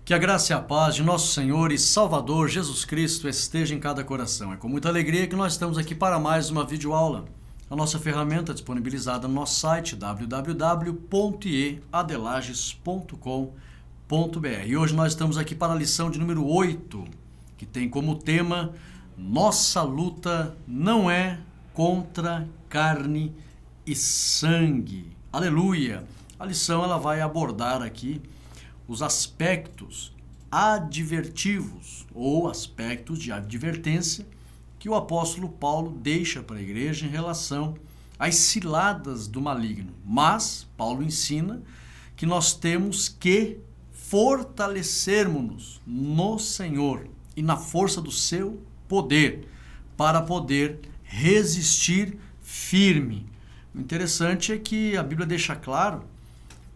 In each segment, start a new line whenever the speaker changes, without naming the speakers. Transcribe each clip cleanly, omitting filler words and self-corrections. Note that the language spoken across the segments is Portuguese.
Que a graça e a paz de nosso Senhor e Salvador Jesus Cristo esteja em cada coração. É com muita alegria que nós estamos aqui para mais uma videoaula. A nossa ferramenta é disponibilizada no nosso site www.eadelages.com.br. E hoje nós estamos aqui para a lição de número 8, que tem como tema: Nossa luta não é contra carne e sangue. Aleluia! A lição ela vai abordar aqui os aspectos advertivos ou aspectos de advertência que o apóstolo Paulo deixa para a igreja em relação às ciladas do maligno. Mas Paulo ensina que nós temos que fortalecermos-nos no Senhor e na força do seu poder para poder resistir firme. O interessante é que a Bíblia deixa claro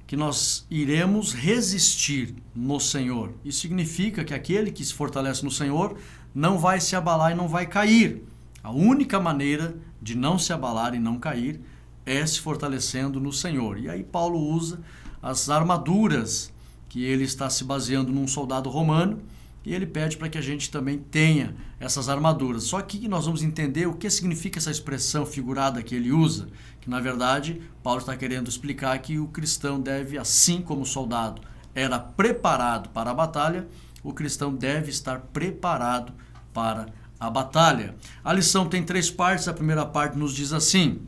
que nós iremos resistir no Senhor. Isso significa que aquele que se fortalece no Senhor não vai se abalar e não vai cair. A única maneira de não se abalar e não cair é se fortalecendo no Senhor. E aí Paulo usa as armaduras que ele está se baseando num soldado romano, e ele pede para que a gente também tenha essas armaduras. Só que nós vamos entender o que significa essa expressão figurada que ele usa, que na verdade Paulo está querendo explicar que o cristão deve, assim como o soldado era preparado para a batalha, o cristão deve estar preparado para a batalha. A lição tem 3 partes. A primeira parte nos diz assim: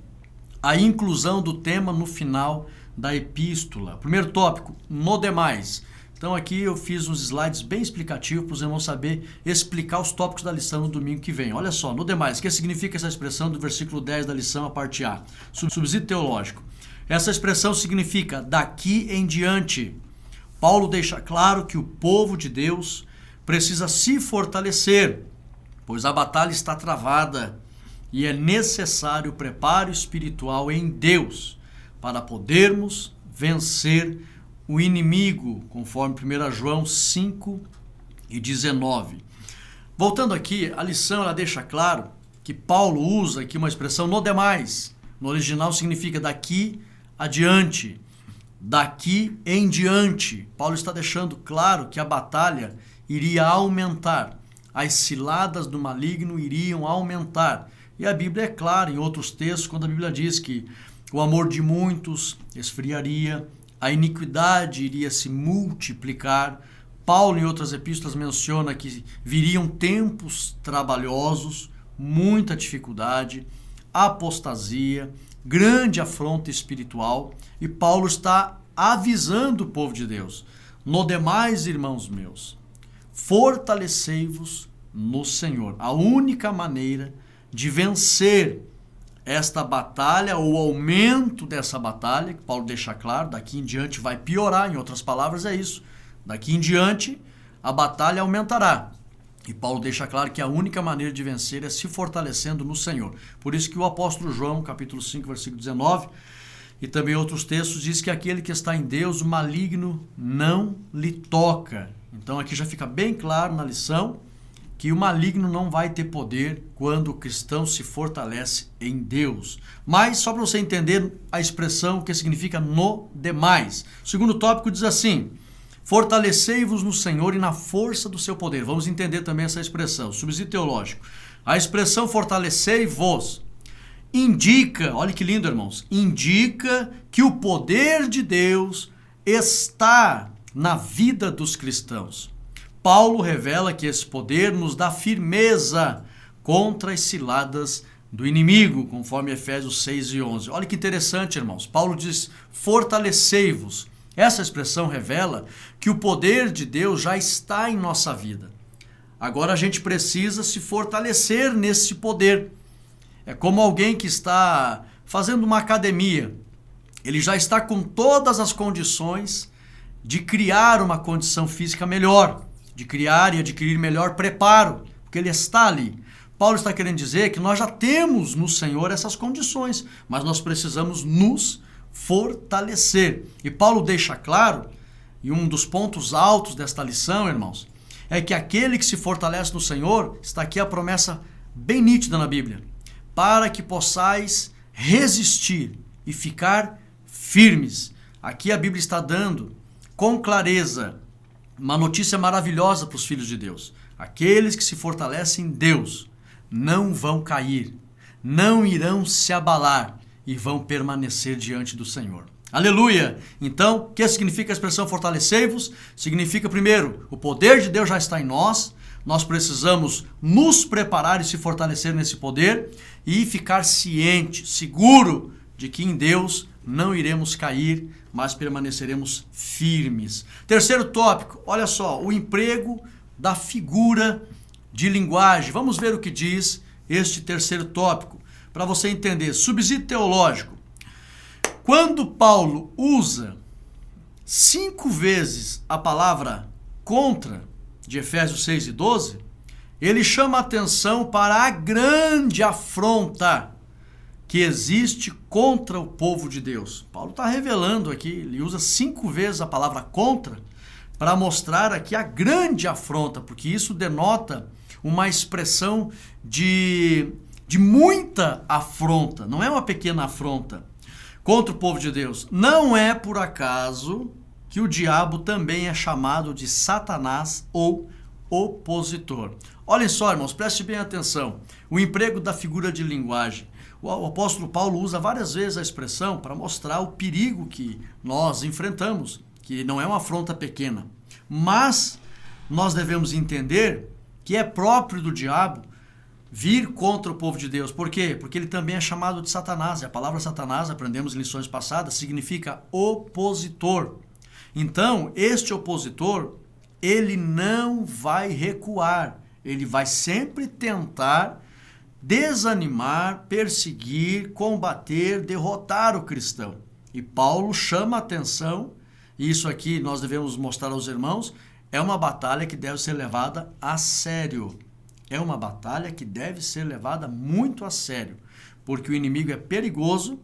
a inclusão do tema no final da epístola. Primeiro tópico, no demais. Então aqui eu fiz uns slides bem explicativos para os irmãos saber explicar os tópicos da lição no domingo que vem. Olha só, no demais, o que significa essa expressão do versículo 10 da lição, a parte A? Subsídio teológico. Essa expressão significa daqui em diante. Paulo deixa claro que o povo de Deus precisa se fortalecer, pois a batalha está travada e é necessário preparo espiritual em Deus para podermos vencer o inimigo, conforme 1 João 5:19. Voltando aqui, a lição ela deixa claro que Paulo usa aqui uma expressão no demais. No original significa daqui adiante, daqui em diante. Paulo está deixando claro que a batalha iria aumentar, as ciladas do maligno iriam aumentar. E a Bíblia é clara em outros textos, quando a Bíblia diz que o amor de muitos esfriaria, a iniquidade iria se multiplicar. Paulo, em outras epístolas, menciona que viriam tempos trabalhosos, muita dificuldade, apostasia, grande afronta espiritual. E Paulo está avisando o povo de Deus: no demais, irmãos meus, fortalecei-vos no Senhor. A única maneira de vencer esta batalha, ou aumento dessa batalha, que Paulo deixa claro, daqui em diante vai piorar, em outras palavras é isso, daqui em diante a batalha aumentará. E Paulo deixa claro que a única maneira de vencer é se fortalecendo no Senhor. Por isso que o apóstolo João, capítulo 5, versículo 19, e também outros textos, diz que aquele que está em Deus, o maligno não lhe toca. Então aqui já fica bem claro na lição que o maligno não vai ter poder quando o cristão se fortalece em Deus. Mas, só para você entender a expressão, o que significa no demais. O segundo tópico diz assim: fortalecei-vos no Senhor e na força do seu poder. Vamos entender também essa expressão, subsídio teológico. A expressão fortalecei-vos indica, olha que lindo, irmãos, indica que o poder de Deus está na vida dos cristãos. Paulo revela que esse poder nos dá firmeza contra as ciladas do inimigo, conforme Efésios 6:11. Olha que interessante, irmãos. Paulo diz: fortalecei-vos. Essa expressão revela que o poder de Deus já está em nossa vida. Agora a gente precisa se fortalecer nesse poder. É como alguém que está fazendo uma academia. Ele já está com todas as condições de criar uma condição física melhor, de criar e adquirir melhor preparo, porque ele está ali. Paulo está querendo dizer que nós já temos no Senhor essas condições, mas nós precisamos nos fortalecer. E Paulo deixa claro, e um dos pontos altos desta lição, irmãos, é que aquele que se fortalece no Senhor, está aqui a promessa bem nítida na Bíblia, para que possais resistir e ficar firmes. Aqui a Bíblia está dando com clareza uma notícia maravilhosa para os filhos de Deus. Aqueles que se fortalecem em Deus não vão cair, não irão se abalar e vão permanecer diante do Senhor. Aleluia! Então, o que significa a expressão fortalecei-vos? Significa, primeiro, o poder de Deus já está em nós. Nós precisamos nos preparar e se fortalecer nesse poder e ficar ciente, seguro de que em Deus não iremos cair, mas permaneceremos firmes. Terceiro tópico, olha só, o emprego da figura de linguagem. Vamos ver o que diz este terceiro tópico, para você entender. Subsídio teológico. Quando Paulo usa 5 vezes a palavra contra, de Efésios 6 e 12, ele chama a atenção para a grande afronta que existe contra o povo de Deus. Paulo está revelando aqui, ele usa 5 vezes a palavra contra para mostrar aqui a grande afronta, porque isso denota uma expressão de muita afronta, não é uma pequena afronta contra o povo de Deus. Não é por acaso que o diabo também é chamado de Satanás ou opositor. Olhem só, irmãos, preste bem atenção. O emprego da figura de linguagem. O apóstolo Paulo usa várias vezes a expressão para mostrar o perigo que nós enfrentamos, que não é uma afronta pequena. Mas nós devemos entender que é próprio do diabo vir contra o povo de Deus. Por quê? Porque ele também é chamado de Satanás. E a palavra Satanás, aprendemos em lições passadas, significa opositor. Então, este opositor, ele não vai recuar. Ele vai sempre tentar desanimar, perseguir, combater, derrotar o cristão. E Paulo chama a atenção, e isso aqui nós devemos mostrar aos irmãos, é uma batalha que deve ser levada a sério. É uma batalha que deve ser levada muito a sério, porque o inimigo é perigoso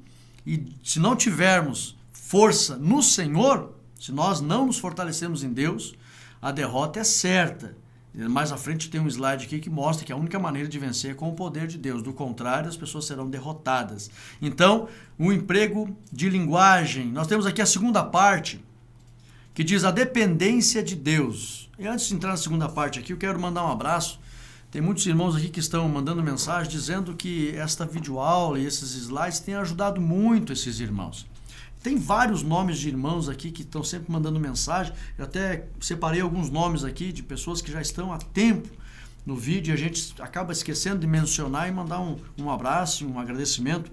e se não tivermos força no Senhor, se nós não nos fortalecermos em Deus, a derrota é certa. Mais à frente tem um slide aqui que mostra que a única maneira de vencer é com o poder de Deus. Do contrário, as pessoas serão derrotadas. Então, o emprego de linguagem. Nós temos aqui a segunda parte, que diz a dependência de Deus. E antes de entrar na segunda parte aqui, eu quero mandar um abraço. Tem muitos irmãos aqui que estão mandando mensagem dizendo que esta videoaula e esses slides têm ajudado muito esses irmãos. Tem vários nomes de irmãos aqui que estão sempre mandando mensagem. Eu até separei alguns nomes aqui de pessoas que já estão há tempo no vídeo e a gente acaba esquecendo de mencionar e mandar um abraço, um agradecimento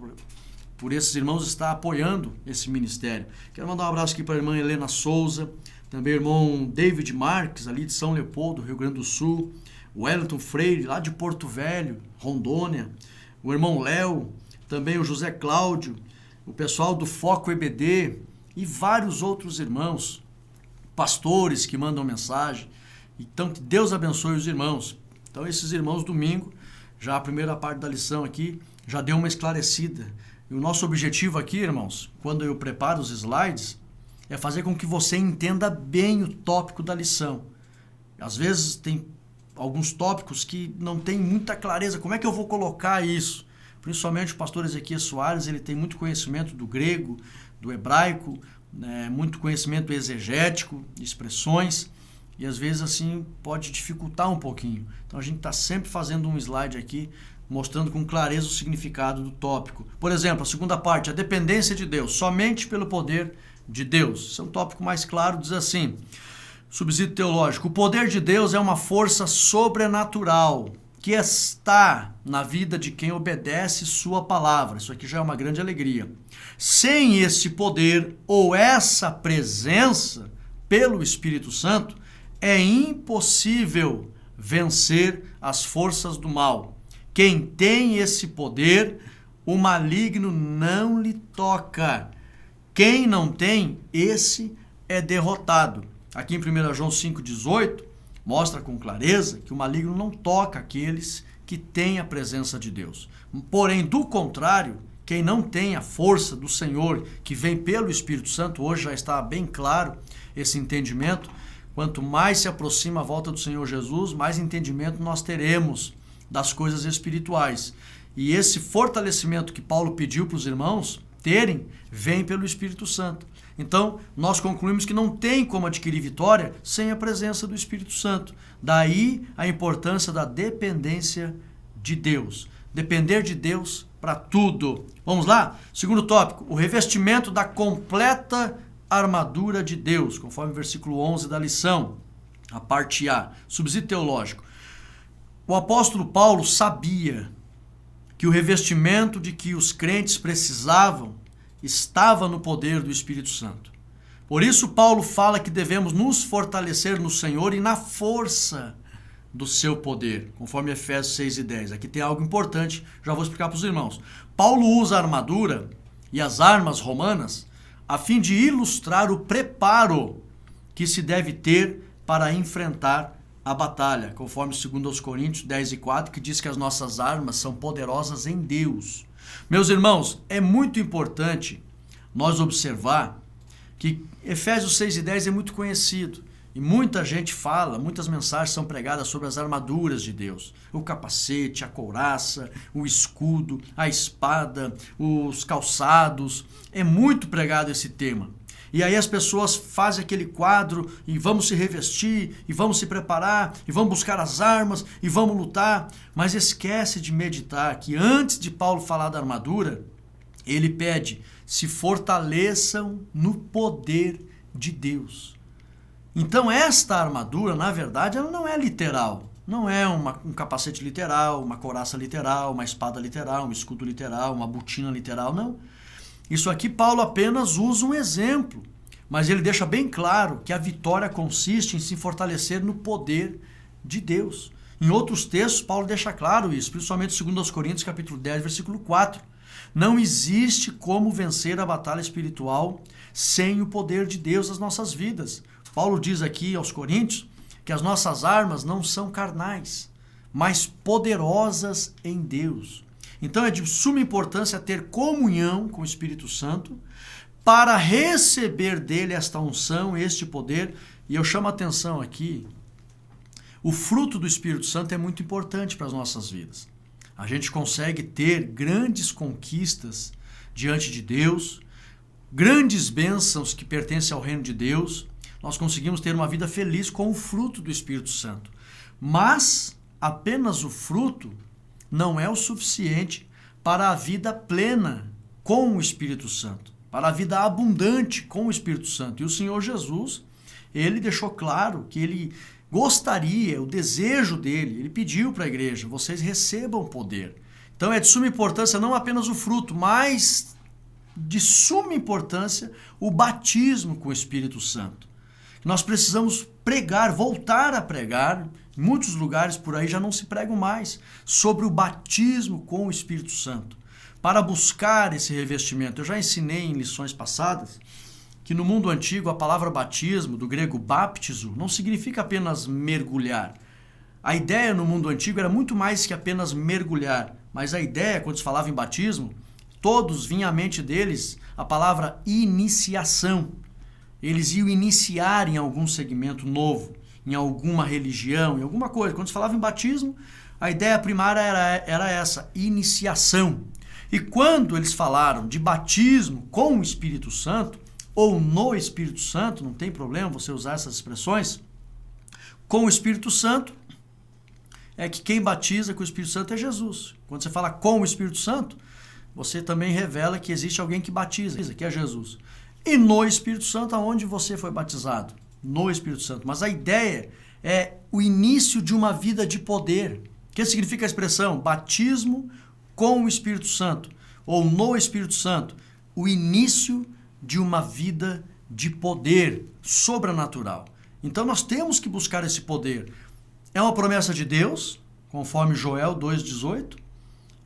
por esses irmãos estar apoiando esse ministério. Quero mandar um abraço aqui para a irmã Helena Souza, também o irmão David Marques, ali de São Leopoldo, Rio Grande do Sul, o Wellington Freire, lá de Porto Velho, Rondônia, o irmão Léo, também o José Cláudio, o pessoal do Foco EBD e vários outros irmãos, pastores que mandam mensagem. Então, que Deus abençoe os irmãos. Então, esses irmãos, domingo, já a primeira parte da lição aqui, já deu uma esclarecida. E o nosso objetivo aqui, irmãos, quando eu preparo os slides, é fazer com que você entenda bem o tópico da lição. Às vezes, tem alguns tópicos que não tem muita clareza. Como é que eu vou colocar isso? Principalmente o pastor Ezequias Soares, ele tem muito conhecimento do grego, do hebraico, muito conhecimento exegético, de expressões, e às vezes assim pode dificultar um pouquinho. Então a gente está sempre fazendo um slide aqui, mostrando com clareza o significado do tópico. Por exemplo, a segunda parte, a dependência de Deus, somente pelo poder de Deus. Esse é um tópico mais claro, diz assim, subsídio teológico, o poder de Deus é uma força sobrenatural, que está na vida de quem obedece sua palavra. Isso aqui já é uma grande alegria. Sem esse poder ou essa presença pelo Espírito Santo, é impossível vencer as forças do mal. Quem tem esse poder, o maligno não lhe toca. Quem não tem, esse é derrotado. Aqui em 1 João 5,18, mostra com clareza que o maligno não toca aqueles que têm a presença de Deus. Porém, do contrário, quem não tem a força do Senhor, que vem pelo Espírito Santo, hoje já está bem claro esse entendimento, quanto mais se aproxima a volta do Senhor Jesus, mais entendimento nós teremos das coisas espirituais. E esse fortalecimento que Paulo pediu para os irmãos terem, vem pelo Espírito Santo. Então, nós concluímos que não tem como adquirir vitória sem a presença do Espírito Santo. Daí a importância da dependência de Deus. Depender de Deus para tudo. Vamos lá? Segundo tópico, o revestimento da completa armadura de Deus, conforme o versículo 11 da lição, a parte A, subsídio teológico. O apóstolo Paulo sabia que o revestimento de que os crentes precisavam estava no poder do Espírito Santo. Por isso Paulo fala que devemos nos fortalecer no Senhor e na força do seu poder, conforme Efésios 6 e 10. Aqui tem algo importante, já vou explicar para os irmãos. Paulo usa a armadura e as armas romanas a fim de ilustrar o preparo que se deve ter para enfrentar a batalha, conforme 2 Coríntios 10 e 4, que diz que as nossas armas são poderosas em Deus. Meus irmãos, é muito importante nós observar que Efésios 6 e 10 é muito conhecido. E muita gente fala, muitas mensagens são pregadas sobre as armaduras de Deus. O capacete, a couraça, o escudo, a espada, os calçados. É muito pregado esse tema. E aí as pessoas fazem aquele quadro e vamos se revestir, e vamos se preparar, e vamos buscar as armas, e vamos lutar. Mas esquece de meditar que antes de Paulo falar da armadura, ele pede, se fortaleçam no poder de Deus. Então esta armadura, na verdade, ela não é literal. Não é um capacete literal, uma couraça literal, uma espada literal, um escudo literal, uma botina literal, não. Isso aqui Paulo apenas usa um exemplo, mas ele deixa bem claro que a vitória consiste em se fortalecer no poder de Deus. Em outros textos, Paulo deixa claro isso, principalmente 2 Coríntios capítulo 10, versículo 4. Não existe como vencer a batalha espiritual sem o poder de Deus nas nossas vidas. Paulo diz aqui aos Coríntios que as nossas armas não são carnais, mas poderosas em Deus. Então é de suma importância ter comunhão com o Espírito Santo para receber dele esta unção, este poder. E eu chamo a atenção aqui, o fruto do Espírito Santo é muito importante para as nossas vidas. A gente consegue ter grandes conquistas diante de Deus, grandes bênçãos que pertencem ao reino de Deus. Nós conseguimos ter uma vida feliz com o fruto do Espírito Santo. Mas apenas o fruto não é o suficiente para a vida plena com o Espírito Santo, para a vida abundante com o Espírito Santo. E o Senhor Jesus, ele deixou claro que ele gostaria, o desejo dele, ele pediu para a igreja, vocês recebam poder. Então é de suma importância não apenas o fruto, mas de suma importância o batismo com o Espírito Santo. Nós precisamos pregar, voltar a pregar. Em muitos lugares por aí já não se pregam mais sobre o batismo com o Espírito Santo, para buscar esse revestimento. Eu já ensinei em lições passadas que no mundo antigo a palavra batismo, do grego baptizo, não significa apenas mergulhar. A ideia no mundo antigo era muito mais que apenas mergulhar, mas a ideia, quando se falava em batismo, todos vinha à mente deles a palavra iniciação. Eles iam iniciar em algum segmento novo, em alguma religião, em alguma coisa. Quando se falava em batismo, a ideia primária era essa, iniciação. E quando eles falaram de batismo com o Espírito Santo, ou no Espírito Santo, não tem problema você usar essas expressões, com o Espírito Santo, é que quem batiza com o Espírito Santo é Jesus. Quando você fala com o Espírito Santo, você também revela que existe alguém que batiza, que é Jesus. E no Espírito Santo, aonde você foi batizado? No Espírito Santo. Mas a ideia é o início de uma vida de poder. O que significa a expressão batismo com o Espírito Santo? Ou no Espírito Santo? O início de uma vida de poder sobrenatural. Então nós temos que buscar esse poder. É uma promessa de Deus, conforme Joel 2,18.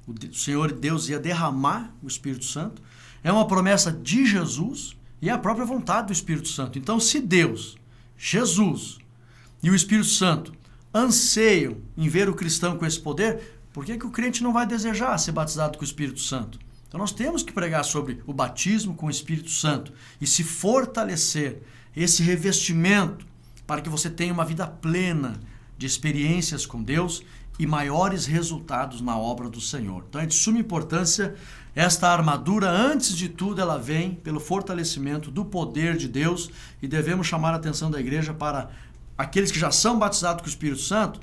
O Senhor Deus ia derramar o Espírito Santo. É uma promessa de Jesus e é a própria vontade do Espírito Santo. Então, se Deus, Jesus e o Espírito Santo anseiam em ver o cristão com esse poder, por que o crente não vai desejar ser batizado com o Espírito Santo? Então nós temos que pregar sobre o batismo com o Espírito Santo e se fortalecer esse revestimento para que você tenha uma vida plena de experiências com Deus e maiores resultados na obra do Senhor. Então é de suma importância esta armadura. Antes de tudo, ela vem pelo fortalecimento do poder de Deus, e devemos chamar a atenção da igreja para aqueles que já são batizados com o Espírito Santo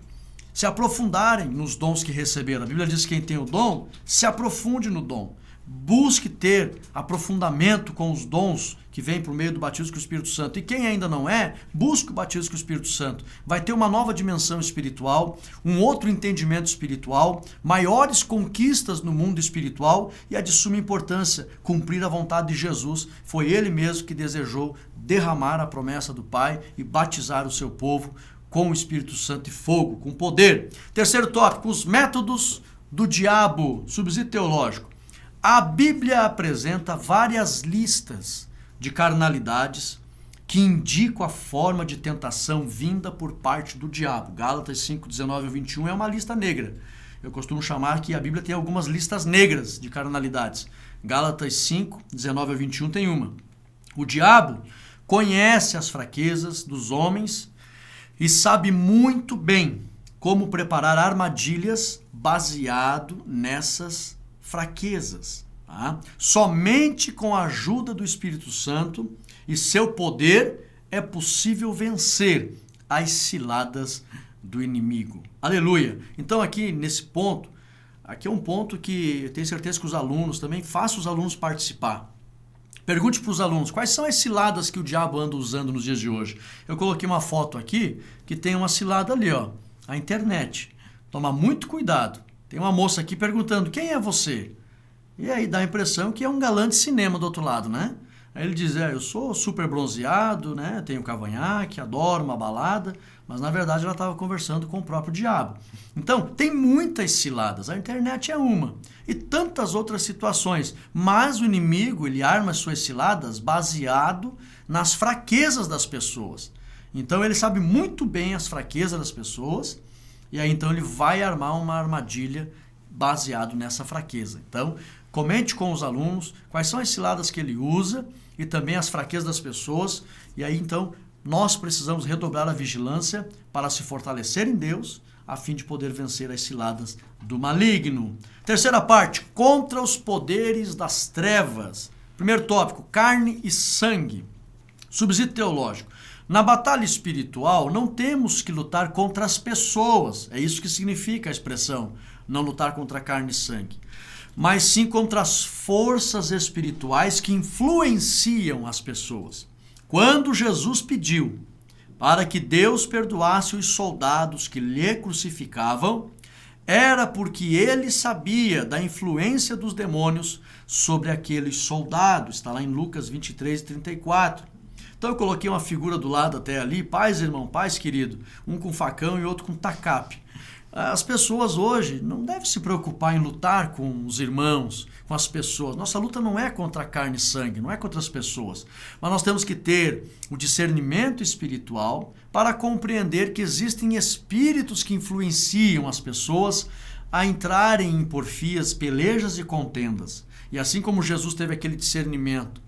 se aprofundarem nos dons que receberam. A Bíblia diz que quem tem o dom, se aprofunde no dom. Busque ter aprofundamento com os dons que vêm por meio do batismo com o Espírito Santo. E quem ainda não é, busque o batismo com o Espírito Santo. Vai ter uma nova dimensão espiritual, um outro entendimento espiritual, maiores conquistas no mundo espiritual, e é de suma importância cumprir a vontade de Jesus. Foi Ele mesmo que desejou derramar a promessa do Pai e batizar o seu povo com o Espírito Santo e fogo, com poder. Terceiro tópico, os métodos do diabo, subsídio teológico. A Bíblia apresenta várias listas de carnalidades que indicam a forma de tentação vinda por parte do diabo. Gálatas 5, 19 a 21 é uma lista negra. Eu costumo chamar que a Bíblia tem algumas listas negras de carnalidades. Gálatas 5, 19 a 21 tem uma. O diabo conhece as fraquezas dos homens e sabe muito bem como preparar armadilhas baseado nessas fraquezas. Tá? Somente com a ajuda do Espírito Santo e seu poder é possível vencer as ciladas do inimigo. Aleluia! Então aqui nesse ponto, aqui é um ponto que eu tenho certeza que os alunos também, façam os alunos participar. Pergunte para os alunos, quais são as ciladas que o diabo anda usando nos dias de hoje? Eu coloquei uma foto aqui que tem uma cilada ali, ó, a internet. Toma muito cuidado. Tem uma moça aqui perguntando, quem é você? E aí dá a impressão que é um galã de cinema do outro lado, né? Aí ele diz, eu sou super bronzeado, né? Tenho cavanhaque, adoro uma balada, mas na verdade ela estava conversando com o próprio diabo. Então, tem muitas ciladas, a internet é uma, e tantas outras situações, mas o inimigo, ele arma as suas ciladas baseado nas fraquezas das pessoas. Então, ele sabe muito bem as fraquezas das pessoas, e aí então ele vai armar uma armadilha baseado nessa fraqueza. Então, comente com os alunos quais são as ciladas que ele usa e também as fraquezas das pessoas. E aí, então, nós precisamos redobrar a vigilância para se fortalecer em Deus, a fim de poder vencer as ciladas do maligno. Terceira parte, contra os poderes das trevas. Primeiro tópico, carne e sangue. Subsídio teológico. Na batalha espiritual, não temos que lutar contra as pessoas. É isso que significa a expressão, não lutar contra carne e sangue. Mas sim contra as forças espirituais que influenciam as pessoas. Quando Jesus pediu para que Deus perdoasse os soldados que lhe crucificavam, era porque ele sabia da influência dos demônios sobre aqueles soldados. Está lá em Lucas 23, 34. Então eu coloquei uma figura do lado até ali, paz, irmão, paz, querido, um com facão e outro com tacape. As pessoas hoje não devem se preocupar em lutar com os irmãos, com as pessoas. Nossa luta não é contra carne e sangue, não é contra as pessoas. Mas nós temos que ter o discernimento espiritual para compreender que existem espíritos que influenciam as pessoas a entrarem em porfias, pelejas e contendas. E assim como Jesus teve aquele discernimento,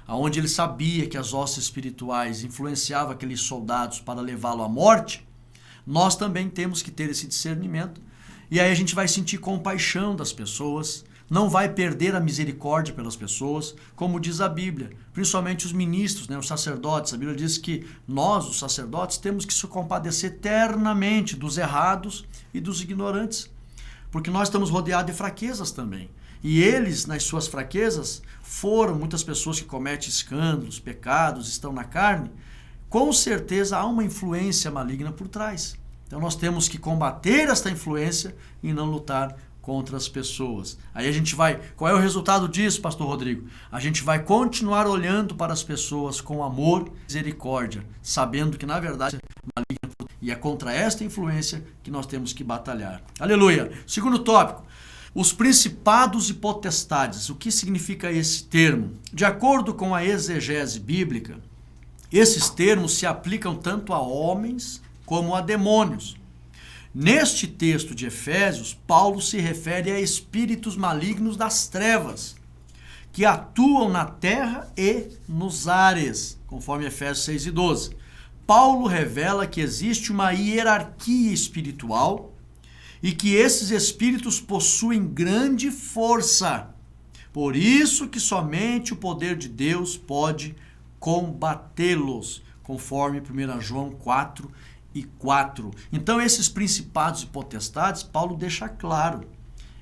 onde ele sabia que as hostes espirituais influenciavam aqueles soldados para levá-lo à morte, nós também temos que ter esse discernimento, e aí a gente vai sentir compaixão das pessoas, não vai perder a misericórdia pelas pessoas, como diz a Bíblia, principalmente os ministros, né, os sacerdotes. A Bíblia diz que nós, os sacerdotes, temos que se compadecer eternamente dos errados e dos ignorantes, porque nós estamos rodeados de fraquezas também. E eles, nas suas fraquezas, foram muitas pessoas que cometem escândalos, pecados, estão na carne. Com certeza há uma influência maligna por trás. Então nós temos que combater esta influência e não lutar contra as pessoas. Aí a gente vai... Qual é o resultado disso, pastor Rodrigo? A gente vai continuar olhando para as pessoas com amor e misericórdia, sabendo que na verdade é maligna, e é contra esta influência que nós temos que batalhar. Aleluia! Segundo tópico, os principados e potestades. O que significa esse termo? De acordo com a exegese bíblica, esses termos se aplicam tanto a homens como a demônios. Neste texto de Efésios, Paulo se refere a espíritos malignos das trevas, que atuam na terra e nos ares, conforme Efésios 6 e 12. Paulo revela que existe uma hierarquia espiritual e que esses espíritos possuem grande força. Por isso que somente o poder de Deus pode combatê-los, conforme 1 João 4:4. Então esses principados e potestades, Paulo deixa claro,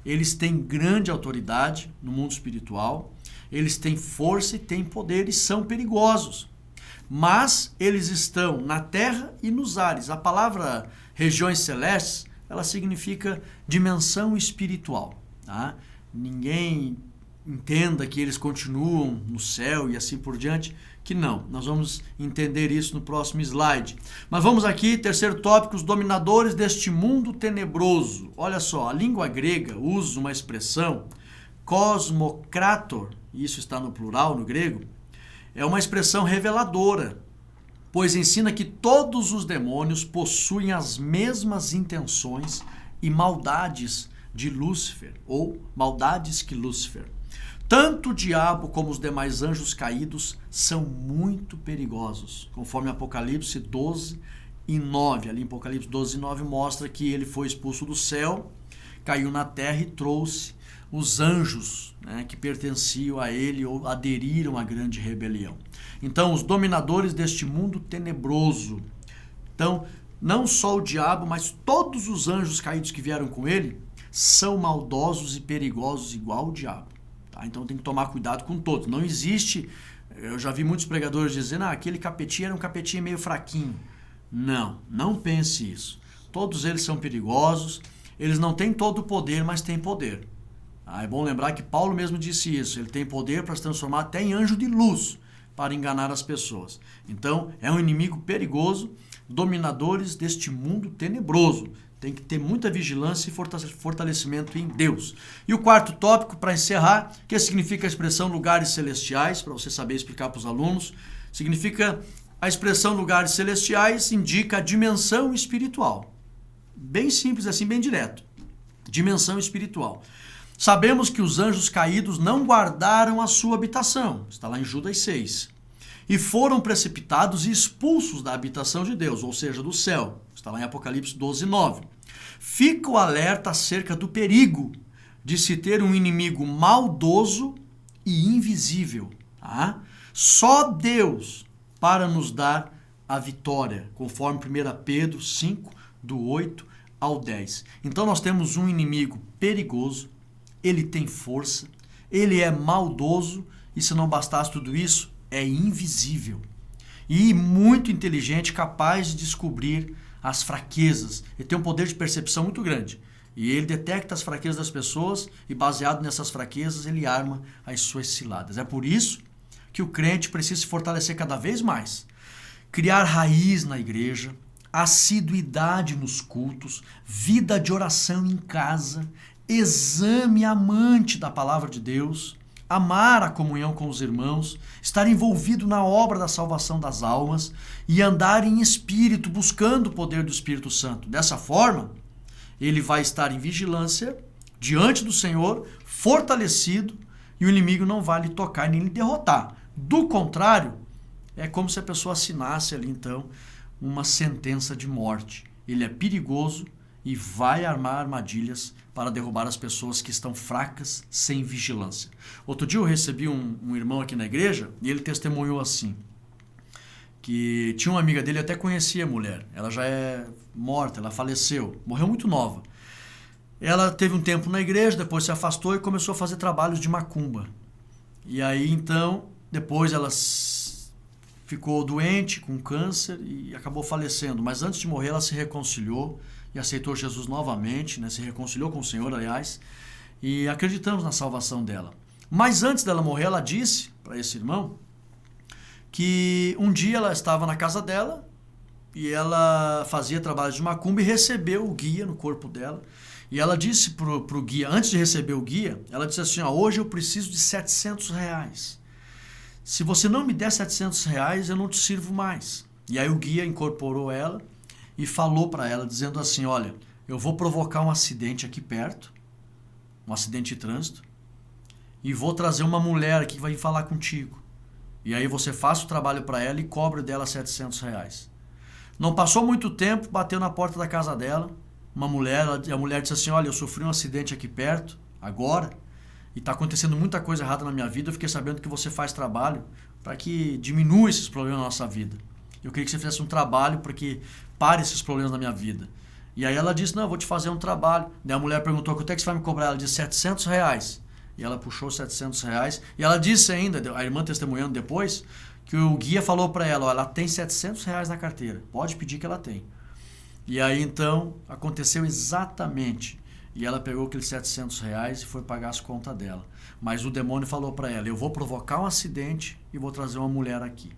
eles têm grande autoridade no mundo espiritual, eles têm força e têm poder e são perigosos. Mas eles estão na terra e nos ares. A palavra regiões celestes, ela significa dimensão espiritual. Tá? Ninguém entenda que eles continuam no céu e assim por diante, que não. Nós vamos entender isso no próximo slide. Mas vamos aqui, terceiro tópico, os dominadores deste mundo tenebroso. Olha só, a língua grega usa uma expressão, cosmokrator, isso está no plural no grego, é uma expressão reveladora, pois ensina que todos os demônios possuem as mesmas intenções e maldades de Lúcifer, ou maldades que Lúcifer. Tanto o diabo como os demais anjos caídos são muito perigosos, conforme Apocalipse 12:9. Ali em Apocalipse 12:9 mostra que ele foi expulso do céu, caiu na terra e trouxe os anjos, né, que pertenciam a ele ou aderiram à grande rebelião. Então, os dominadores deste mundo tenebroso. Então, não só o diabo, mas todos os anjos caídos que vieram com ele são maldosos e perigosos igual o diabo. Tá? Então tem que tomar cuidado com todos. Não existe, eu já vi muitos pregadores dizendo, aquele capetinho era um capetinho meio fraquinho. Não, não pense isso. Todos eles são perigosos, eles não têm todo o poder, mas têm poder. É bom lembrar que Paulo mesmo disse isso, ele tem poder para se transformar até em anjo de luz, para enganar as pessoas. Então, é um inimigo perigoso, dominadores deste mundo tenebroso. Tem que ter muita vigilância e fortalecimento em Deus. E o quarto tópico, para encerrar, que significa a expressão lugares celestiais, para você saber explicar para os alunos, significa a expressão lugares celestiais, indica a dimensão espiritual. Bem simples assim, bem direto. Dimensão espiritual. Sabemos que os anjos caídos não guardaram a sua habitação, está lá em Judas 6, e foram precipitados e expulsos da habitação de Deus, ou seja, do céu, está lá em Apocalipse 12:9. Fica o alerta acerca do perigo de se ter um inimigo maldoso e invisível. Tá? Só Deus para nos dar a vitória, conforme 1 Pedro 5, do 8 ao 10. Então nós temos um inimigo perigoso, ele tem força, ele é maldoso e, se não bastasse tudo isso, é invisível e muito inteligente, capaz de descobrir as fraquezas. Ele tem um poder de percepção muito grande e ele detecta as fraquezas das pessoas e, baseado nessas fraquezas, ele arma as suas ciladas. É por isso que o crente precisa se fortalecer cada vez mais, criar raiz na igreja, assiduidade nos cultos, vida de oração em casa, exame amante da palavra de Deus, amar a comunhão com os irmãos, estar envolvido na obra da salvação das almas e andar em espírito, buscando o poder do Espírito Santo. Dessa forma, ele vai estar em vigilância, diante do Senhor, fortalecido, e o inimigo não vai lhe tocar nem lhe derrotar. Do contrário, é como se a pessoa assinasse ali, então, uma sentença de morte. Ele é perigoso e vai armar armadilhas para derrubar as pessoas que estão fracas, sem vigilância. Outro dia eu recebi um irmão aqui na igreja e ele testemunhou assim, que tinha uma amiga dele, até conhecia a mulher, ela já é morta, ela faleceu, morreu muito nova. Ela teve um tempo na igreja, depois se afastou e começou a fazer trabalhos de macumba. E aí então, depois ela ficou doente com câncer e acabou falecendo, mas antes de morrer ela se reconciliou e aceitou Jesus novamente, né? Se reconciliou com o Senhor, aliás, e acreditamos na salvação dela. Mas antes dela morrer, ela disse para esse irmão que um dia ela estava na casa dela e ela fazia trabalho de macumba e recebeu o guia no corpo dela. E ela disse pro guia, antes de receber o guia, ela disse assim, hoje eu preciso de R$700. Se você não me der R$700, eu não te sirvo mais. E aí o guia incorporou ela e falou para ela, dizendo assim, olha, eu vou provocar um acidente aqui perto, um acidente de trânsito, e vou trazer uma mulher aqui que vai vir falar contigo. E aí você faz o trabalho para ela e cobre dela R$700. Não passou muito tempo, bateu na porta da casa dela, uma mulher, a mulher disse assim, olha, eu sofri um acidente aqui perto, agora, e está acontecendo muita coisa errada na minha vida, eu fiquei sabendo que você faz trabalho para que diminua esses problemas na nossa vida. Eu queria que você fizesse um trabalho para que pare esses problemas na minha vida. E aí ela disse, não, eu vou te fazer um trabalho. Daí a mulher perguntou, quanto é que você vai me cobrar? Ela disse, R$700. E ela puxou R$700. E ela disse ainda, a irmã testemunhando depois, que o guia falou para ela, ela tem R$700 na carteira, pode pedir que ela tem. E aí então aconteceu exatamente. E ela pegou aqueles R$700 e foi pagar as contas dela. Mas o demônio falou para ela, eu vou provocar um acidente e vou trazer uma mulher aqui.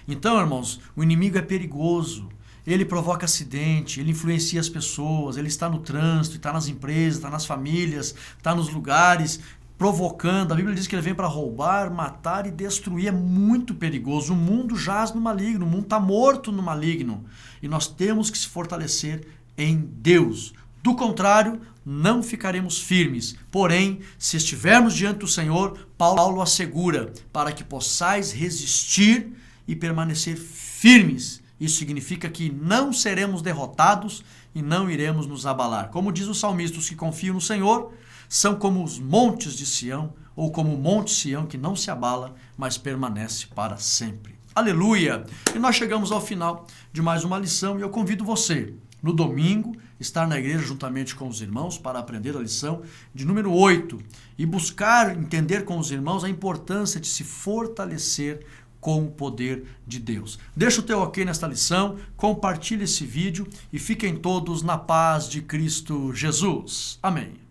Então, irmãos, o inimigo é perigoso. Ele provoca acidente, ele influencia as pessoas, ele está no trânsito, está nas empresas, está nas famílias, está nos lugares, provocando. A Bíblia diz que ele vem para roubar, matar e destruir. É muito perigoso. O mundo jaz no maligno, o mundo está morto no maligno. E nós temos que se fortalecer em Deus. Do contrário, não ficaremos firmes. Porém, se estivermos diante do Senhor, Paulo assegura, para que possais resistir e permanecer firmes. Isso significa que não seremos derrotados e não iremos nos abalar. Como diz o salmista, os que confiam no Senhor são como os montes de Sião, ou como o monte Sião que não se abala, mas permanece para sempre. Aleluia! E nós chegamos ao final de mais uma lição e eu convido você, no domingo, estar na igreja juntamente com os irmãos para aprender a lição de número 8 e buscar entender com os irmãos a importância de se fortalecer com o poder de Deus. Deixa o teu ok nesta lição, compartilhe esse vídeo e fiquem todos na paz de Cristo Jesus. Amém.